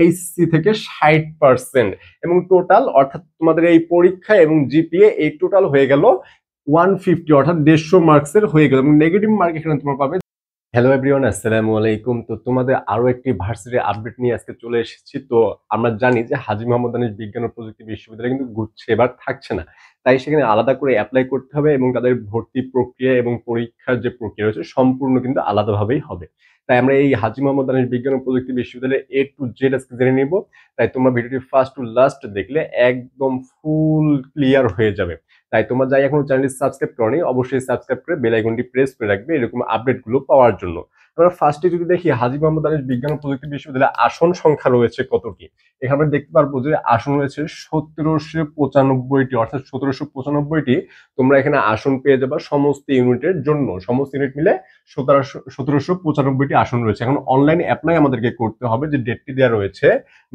HSC থেকে 60% এবং total অর্থাৎ তোমাদের এই পরীক্ষা এবং জিপিএ এই টোটাল হয়ে গেল 150 অর্থাৎ 150 মার্কসের হয়ে গেল এবং নেগেটিভ মার্ক এখানে তোমরা পাবে। হ্যালো এভরিওয়ান, আসসালামু আলাইকুম। তো তোমাদের আরো একটি ভার্সিটি আপডেট নিয়ে আজকে চলে এসেছি। তো আমরা জানি যে হাজী মোহাম্মদ আনিস বিজ্ঞান ও প্রযুক্তি বিশ্ববিদ্যালয় কিন্তু গুচ্ছে এবার থাকছে না, তাই সেখানে আলাদা করে অ্যাপ্লাই করতে হবে এবং তাদের ভর্তি প্রক্রিয়া এবং পরীক্ষার যে প্রক্রিয়া রয়েছে সম্পূর্ণ কিন্তু আলাদাভাবেই হবে। তাই আমরা এই হাজী মোহাম্মদ আনিস বিজ্ঞান ও প্রযুক্তি বিশ্ববিদ্যালয়ে A to Z আজকে জেনে নিব। তাই তোমরা ভিডিওটি ফার্স্ট টু লাস্ট দেখলে একদম ফুল ক্লিয়ার হয়ে যাবে। তাই তোমরা যাই এখনো চ্যানেলটি সাবস্ক্রাইব করনি, অবশ্যই সাবস্ক্রাইব করে বেল আইকনটি প্রেস করে রাখবে এরকম আপডেটগুলো পাওয়ার জন্য। আমরা ফার্স্টে যদি দেখি হাজী মোহাম্মদ আনিস বিজ্ঞান ও প্রযুক্তি বিশ্ববিদ্যালয়ে আসন সংখ্যা রয়েছে কতটি, এখানে আমরা দেখতে পারবো যে আসন রয়েছে 1795টি, অর্থাৎ 1795টি তোমরা এখানে আসন পেয়ে যাবে সমস্ত ইউনিটের জন্য। সমস্ত ইউনিট মিলে 1795টি আসন রয়েছে। এখন অনলাইন অ্যাপ্লাই আমাদেরকে করতে হবে, যে ডেটটি দেওয়া রয়েছে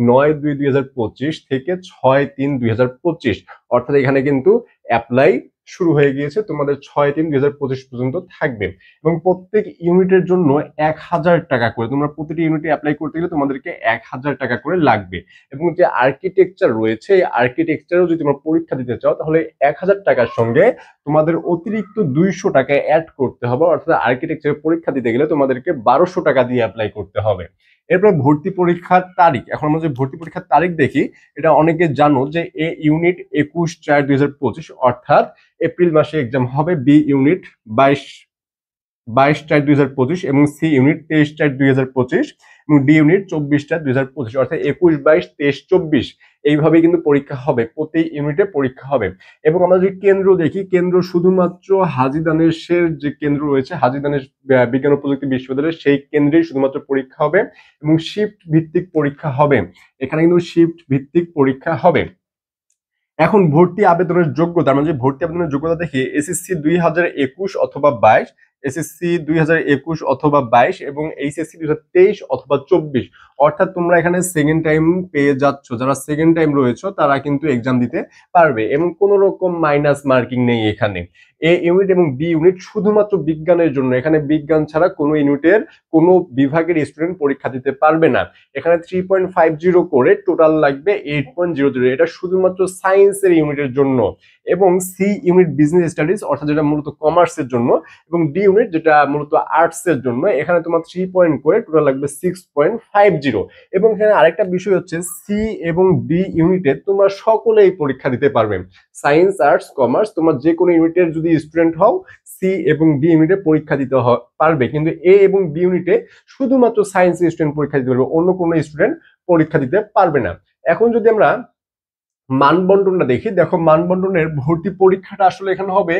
9/2/2025 থেকে 6/3/2025, অর্থাৎ এখানে কিন্তু অ্যাপ্লাই শুরু হয়ে গিয়েছে, তোমাদের 6/3/2025 পর্যন্ত থাকবে এবং প্রত্যেক ইউনিটের জন্য 1000 টাকা করে, তোমরা প্রতিটি ইউনিটে অ্যাপ্লাই করতে গেলে তোমাদেরকে 1000 টাকা করে লাগবে। এবং যে আর্কিটেকচার রয়েছে এই আর্কিটেকচারও যদি তোমরা পরীক্ষা দিতে চাও তাহলে 1000 টাকার সঙ্গে তোমাদের অতিরিক্ত 200 টাকা অ্যাড করতে হবে, অর্থাৎ আর্কিটেকচারের পরীক্ষা দিতে গেলে তোমাদেরকে 1200 টাকা দিয়ে অ্যাপ্লাই করতে হবে। এরপর ভর্তি পরীক্ষার তারিখ, এখন আমরা যে ভর্তি পরীক্ষার তারিখ দেখি, এটা অনেকে জানো যে এ ইউনিট 21/4/2025 অর্থাৎ এপ্রিল মাসে এক্সাম হবে, বি ইউনিট 22/4/2025 এবং সি ইউনিট 23/4/2025 এবং ডি ইউনিট 24/4/2025, অর্থাৎ 21, 22, 23, 24 এইভাবে কিন্তু পরীক্ষা হবে, প্রতি ইউনিটে পরীক্ষা হবে। এবং আমরা যদি কেন্দ্র দেখি, কেন্দ্র শুধুমাত্র হাজী দানেশের যে কেন্দ্র রয়েছে হাজী দানেশ বিজ্ঞান ও প্রযুক্তি বিশ্ববিদ্যালয়ের সেই কেন্দ্রেই শুধুমাত্র পরীক্ষা হবে এবং শিফট ভিত্তিক পরীক্ষা হবে। এখানে কিন্তু শিফট ভিত্তিক পরীক্ষা হবে। এখন ভর্তি আবেদনের যোগ্যতা, আমরা যে ভর্তি আবেদনের যোগ্যতা দেখি, এসএসসি 2021 অথবা 22, এসএসসি 2021 অথবা 22 এবং এইচএসসি 2023 অথবা 24, অর্থাৎ তোমরা এখানে সেকেন্ড টাইম পেয়ে যাচ্ছ। যারা সেকেন্ড টাইম রয়েছে তারা কিন্তু এক্সাম দিতে পারবে এবং কোনো রকম মাইনাস মার্কিং নেই এখানে। এ ইউনিট এবং বি ইউনিট শুধুমাত্র বিজ্ঞানের জন্য, এখানে বিজ্ঞান ছাড়া কোনো ইউনিটের কোনো বিভাগের স্টুডেন্ট পরীক্ষা দিতে পারবে না। এখানে 3.50 করে টোটাল লাগবে 8.00, এটা শুধুমাত্র সায়েন্সের ইউনিটের জন্য। এবং সি ইউনিট বিজনেস স্টাডিজ অর্থাৎ যেটা মূলত কমার্সের জন্য এবং ডি ইউনিট যেটা মূলত আর্টসের জন্য, এখানে তোমার 3 পয়েন্ট করে টোটাল লাগবে 6.50। এবং এখানে আরেকটা বিষয় হচ্ছে সি এবং ডি ইউনিটে তোমরা সকলেই পরীক্ষা দিতে পারবে, সায়েন্স আর্টস কমার্স তোমার যে কোনো ইউনিটের যদি স্টুডেন্ট হও সি এবং ডি ইউনিটে পরীক্ষা দিতে পারবে, কিন্তু এ এবং বি ইউনিটে শুধুমাত্র সায়েন্সের স্টুডেন্ট পরীক্ষা দিতে পারবে, অন্য কোনো স্টুডেন্ট পরীক্ষা দিতে পারবে না। এখন যদি আমরা মানবন্টনটা দেখি, দেখো মানবন্টনের ভর্তি পরীক্ষাটা আসলে এখানে হবে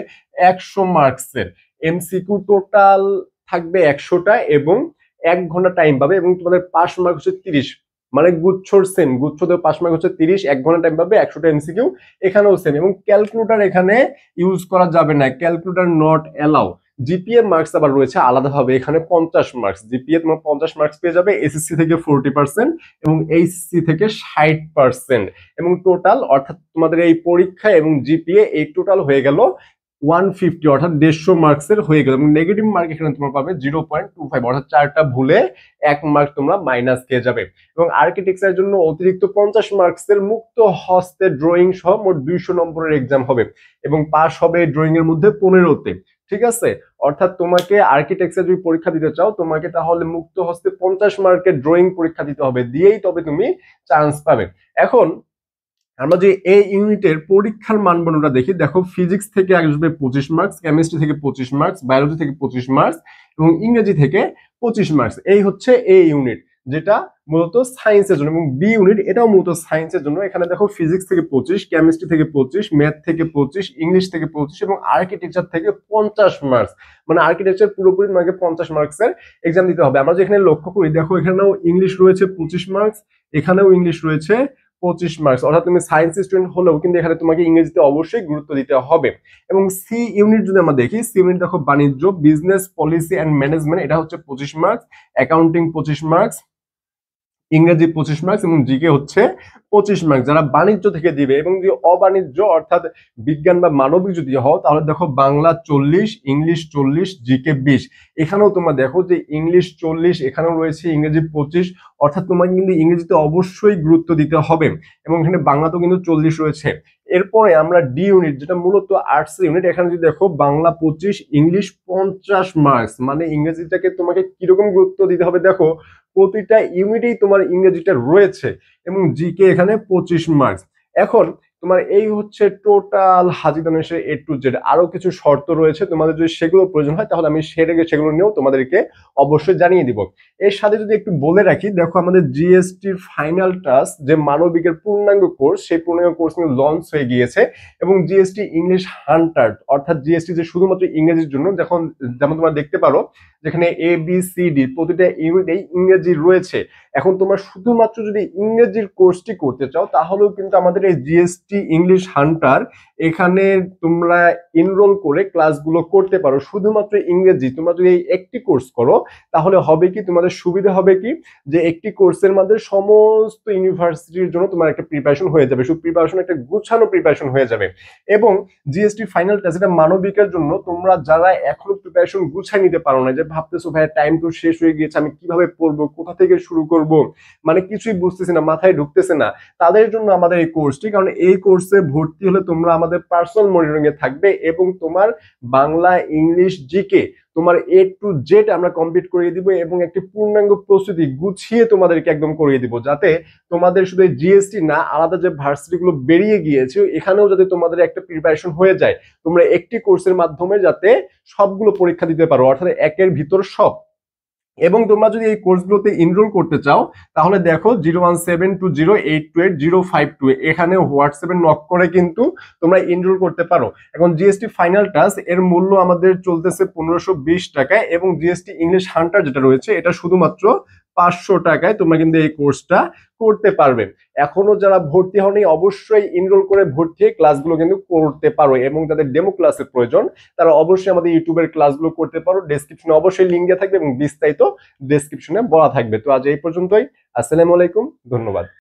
100 মার্কসের, এমসিকিউ টোটাল থাকবে 100টা এবং 1 ঘন্টা টাইম পাবে এবং তোমাদের পাস মার্ক হচ্ছে 30, মানে গুচ্ছর সেম, গুচ্ছতে পাস মার্ক হচ্ছে 30, 1 ঘন্টা টাইম পাবে, 100টা এমসিকিউ এখানেও সেম। এবং ক্যালকুলেটর এখানে ইউজ করা যাবে না, calculator not allow. GPA marks আবার রয়েছে আলাদাভাবে, এখানে 50 মার্কস, জিপিএ তোমার 50 মার্কস পেয়ে যাবে, এসএসসি থেকে 40% এবং এইচএসসি থেকে 60% এবং টোটাল অর্থাৎ তোমাদের এই পরীক্ষা এবং জিপিএ এই টোটাল হয়ে গেল 150 অর্থাৎ 150 মার্কসের হয়ে গেল এবং নেগেটিভ মার্ক এখানে তোমরা পাবে 0.25, অর্থাৎ 4টা ভুলে 1 মার্ক তোমরা মাইনাস খেয়ে যাবে। এবং আর্কিটেকচারের জন্য অতিরিক্ত 50 মার্কসের মুক্ত হস্তে ড্রয়িং সহ মোট 200 নম্বরের এক্সাম হবে এবং পাস হবে ড্রয়িং এর মধ্যে 15তে, ঠিক আছে। অর্থাৎ তোমাকে আর্কিটেকচার যদি পরীক্ষা দিতে চাও তোমাকে তাহলে মুক্ত হস্তে 50 মার্কের ড্রয়িং পরীক্ষা দিতে হবে, দিয়েই তবে তুমি চান্স পাবে। এখন আমরা যে এই ইউনিটের পরীক্ষার মানদণ্ডটা দেখি, দেখো ফিজিক্স থেকে আসবে 25 মার্কস, কেমিস্ট্রি থেকে 25 মার্কস, বায়োলজি থেকে 25 মার্কস এবং ইংরেজি থেকে 25 মার্কস। এই হচ্ছে এই ইউনিট যেটা মূলত সায়েন্সের জন্য এবং বি ইউনিট এটাও মূলত সায়েন্সের জন্য। এখানে দেখো ফিজিক্স থেকে 25, কেমিস্ট্রি থেকে 25, ম্যাথ থেকে 25, ইংলিশ থেকে 25 এবং আর্কিটেকচার থেকে 50 মার্কস, মানে আর্কিটেকচার পুরোপুরি তোমাকে 50 মার্কসের এক্সাম দিতে হবে। আমরা যেখানে লক্ষ্য করি দেখো এখানেও ইংলিশ রয়েছে 25 মার্কস, এখানেও ইংলিশ রয়েছে 25 মার্কস, অর্থাৎ তুমি সায়েন্স স্টুডেন্ট হলেও কিন্তু এখানে তোমাকে ইংরেজিতে অবশ্যই গুরুত্ব দিতে হবে। এবং সি ইউনিট যদি আমরা দেখি, সি ইউনিট দেখো বাণিজ্য, বিজনেস, পলিসি এন্ড ম্যানেজমেন্ট, এটা হচ্ছে 25 মার্কস, অ্যাকাউন্টিং 25 মার্কস, ইংরেজি 25 মার্কস এবং জিকে হচ্ছে 25 মার্কস যারা বাণিজ্য থেকে দিবে। এবং যদি অবাণিজ্য অর্থাৎ বিজ্ঞান বা মানবিক যদি হও তাহলে দেখো বাংলা 40, ইংলিশ 40, জিকে 20। এখানেও তোমরা দেখো যে ইংলিশ 40, এখানেও রয়েছে ইংরেজি 25, অর্থাৎ তোমাকে কিন্তু ইংরেজিতে অবশ্যই গুরুত্ব দিতে হবে। এবং এখানে বাংলাতেও কিন্তু 40 রয়েছে। এরপরে আমরা ডি ইউনিট যেটা মূলত আর্টস ইউনিট, এখানে যদি দেখো বাংলা 25, ইংলিশ 50 মার্কস, মানে ইংরেজিটাকে তোমাকে কিরকম গুরুত্ব দিতে হবে দেখো, প্রতিটা ইউনিটেই তোমার ইংরেজিটা রয়েছে। এবং জিকে এখানে 25 মার্কস। এখন তোমার এই হচ্ছে টোটাল হাজিদানেশের এ টু জেড। আরো কিছু শর্ত রয়েছে, তোমাদের যদি সেগুলো প্রয়োজন হয় তাহলে আমি সেগুলো নিয়েও তোমাদেরকে অবশ্যই জানিয়ে দিব। এর সাথে যদি একটু বলে রাখি, দেখো আমাদের জিএসটির ফাইনাল টাচ যে মানবিকের পূর্ণাঙ্গ কোর্স, সেই পূর্ণাঙ্গ কোর্স কিন্তু লঞ্চ হয়ে গিয়েছে। এবং জিএসটি ইংলিশ হান্টার, অর্থাৎ জিএসটি যে শুধুমাত্র ইংরেজির জন্য, যেমন তোমরা দেখতে পারো যেখানে এ বি সি ডি প্রতিটা ইউনিটেই ইংরেজি রয়েছে। এখন তোমরা শুধুমাত্র যদি ইংরেজির কোর্সটি করতে চাও তাহলেও কিন্তু আমাদের এই জিএসটি ইংলিশ হান্টার এখানে তোমরা এনরোল করে ক্লাসগুলো করতে পারো শুধুমাত্র ইংরেজি। তোমরা যদি এই একটি কোর্স করো তাহলে হবে কি, তোমাদের সুবিধা হবে কি, যে একটি কোর্সের মধ্যে সমস্ত ইউনিভার্সিটির জন্য তোমার একটা প্রিপারেশন হয়ে যাবে, শুধু প্রিপারেশন একটা গুছানো প্রিপারেশন হয়ে যাবে। এবং জিএসটি ফাইনাল টেস্ট এটা মানবিকের জন্য, তোমরা যারা এখনো প্রিপারেশন গুছাই নিতে পারো না, যে ভাবতেছো ভাই টাইম তো শেষ হয়ে গিয়েছে, আমি কিভাবে পড়বো, কোথা থেকে শুরু করব, মানে কিছুই বুঝতেছি না, মাথায় ঢুকতেছে না, তাদের জন্য আমাদের এই কোর্সটি। কারণ এই কোর্সে ভর্তি হলে তোমরা আমাদের পার্সোনাল মনিটরিং এ থাকবে এবং তোমার বাংলা, ইংলিশ, জিকে তোমার এ টু জেড আমরা কমপ্লিট করিয়ে দিব এবং একটি পূর্ণাঙ্গ প্রস্তুতি গুছিয়ে তোমাদেরকে একদম করিয়ে দিব, যাতে তোমাদের শুধু জিএসটি না, আলাদা যে ভার্সিটি গুলো বেরিয়ে গিয়েছে এখানেও যাতে তোমাদের একটা প্রিপারেশন হয়ে যায়, তোমরা একটি কোর্সের মাধ্যমে যাতে সবগুলো পরীক্ষা দিতে পারো, অর্থাৎ একের ভিতর সব। এবং তোমরা যদি এই কোর্সগুলোতে এনরোল করতে চাও তাহলে দেখো 01720828052 এখানে হোয়াটসঅ্যাপে নক করে কিন্তু তোমরা এনরোল করতে পারো। এখন জিএসটি ফাইনাল টাস্ক এর মূল্য আমাদের চলতেছে 1520 টাকায়, এবং জিএসটি ইংলিশ হান্টার যেটা রয়েছে এটা শুধুমাত্র 500 টাকায় তোমরা কিন্তু এই কোর্সটা করতে পারবে। এখনো যারা ভর্তি হওনি অবশ্যই এনরোল করে ভর্তি হয়ে ক্লাসগুলো কিন্তু করতে পারো, এবং যাদের ডেমো ক্লাসের প্রয়োজন তারা অবশ্যই আমাদের ইউটিউবের ক্লাসগুলো করতে পারো। ডেসক্রিপশনে অবশ্যই লিঙ্ক দেওয়া থাকবে এবং বিস্তারিত ডেসক্রিপশনে বলা থাকবে। তো আজ এই পর্যন্তই। আসসালামু আলাইকুম, ধন্যবাদ।